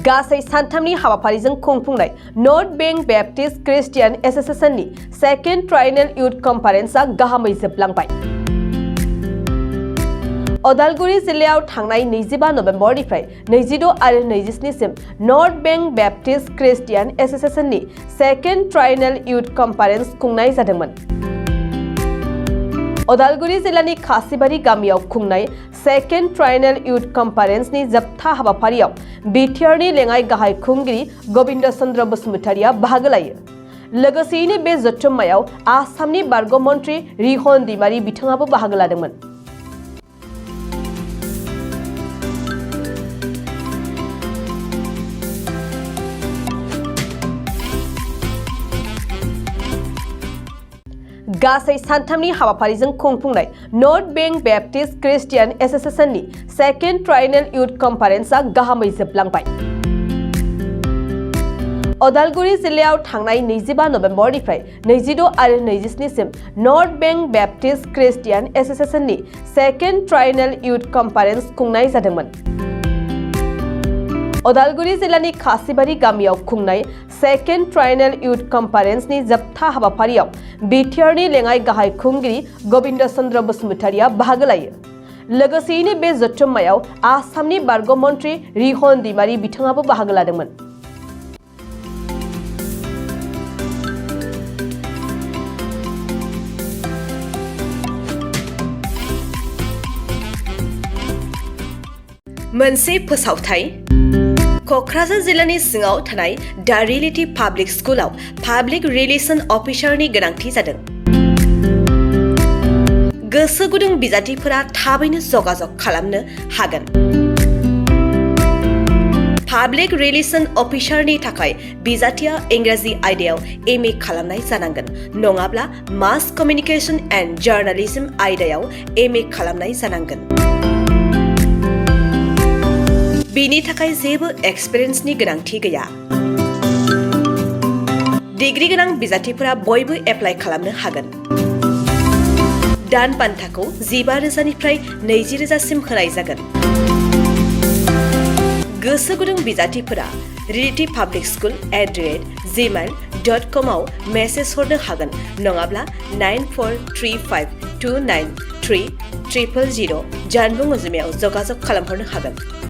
गासै सानथामनि हाबाफारिजों खुंफुंनाय नर्थ बेंक बेप्टिस्ट क्रिस्टियान एसोसिएशननि सेकेन्ड ट्राइनेल युथ कन्फारेन्सआ गाहामै जोबलांबाय। उदालगुरि जिल्लायाव थांनाय 25 नभेम्बरनिफ्राय 26 आरो 27 सिम नर्थ बेंक बेप्टिस्ट क्रिस्टियान एसोसिएशननि सेकेन्ड ट्राइनेल युथ कन्फारेन्स खुंनाय जादोंमोन। उदालगुरि जिल्लानि खासिबारि गामियाव खुंनाय सेकेन्ड ट्राइनेल युथ कन्फारेन्सनि जोबथा हाबाफारियाव बिटिआरनि लेङाइ गाहाय खुंगिरि गबिन्द चन्द्र बसुमतारिया बाहागो लायो। लोगोसेयैनो बे जथुम्मायाव आसामनि बारग' मन्त्रि रिहन दैमारि बिथाङाबो बाहागो लादोंमोन। गासै सानथामनि हाबाफारिजों खुंफुंनाय नर्थ बेंक बेप्टिस्ट क्रिस्टियान एसोसिएशननि सेकेन्ड ट्राइनेल युथ कन्फारेन्सआ गाहामै जोबलांबाय। उदालगुरि जिल्लायाव थांनाय 25 नभेम्बरनिफ्राय 26 आरो 27 सिम नर्थ बेंक बेप्टिस्ट क्रिस्टियान एसोसिएशननि सेकेन्ड ट्राइनेल युथ कन्फारेन्स खुंनाय जादोंमोन। उदालगुरि जिल्लानि खासिबारि गामियाव खुंनाय सेकेन्ड ट्राइनेल युथ कन्फारेन्सनि जोबथा हाबाफारियाव बिटिआरनि लेङाइ गाहाय खुंगिरि गबिन्द चन्द्र बसुमतारिया बाहागो लायो। लोगोसेयैनो बे जथुम्मायाव आसामनि बारग' मन्त्रि रिहन दैमारि बिथाङाबो बाहागो लादोंमोन। मोनसे फोसावथाय क'क्राझार जिल्लानि सिङाव थानाय दा रियेलिटी पाब्लिक स्कुलाव पाब्लिक रिलेशन अफिसारनि गोनांथि जादों। गोसो गुदुं बिजाथिफोरा थाबैनो जगाजग खालामनो हागोन। पाब्लिक रिलेशन अफिसारनि थाखाय बिजाथिया इंराजि आयदायाव एमए खालामनाय जानांगोन, नङाब्ला मास कमिउनिकेशन एन्ड जार्नालिज्म आयदायाव एमए खालामनाय जानांगोन। बेनि थाखाय जेबो एक्सपिरियेन्सनि गोनांथि गैया। डिग्री गोनां बिजाथिफोरा बयबो एप्लाइ खालामनो हागोन। दान बान्थाखौ 15,000निफ्राय 20,000सिम होनाय जागोन। गोसो गुदुं बिजाथिफोरा रियेलिटी पाब्लिक स्कुल @gmail.com आव मेसेज हरनो हागोन, नङाब्ला 9435293000 जानबुं अनजिमायाव जगाजग खालामहरनो हागोन।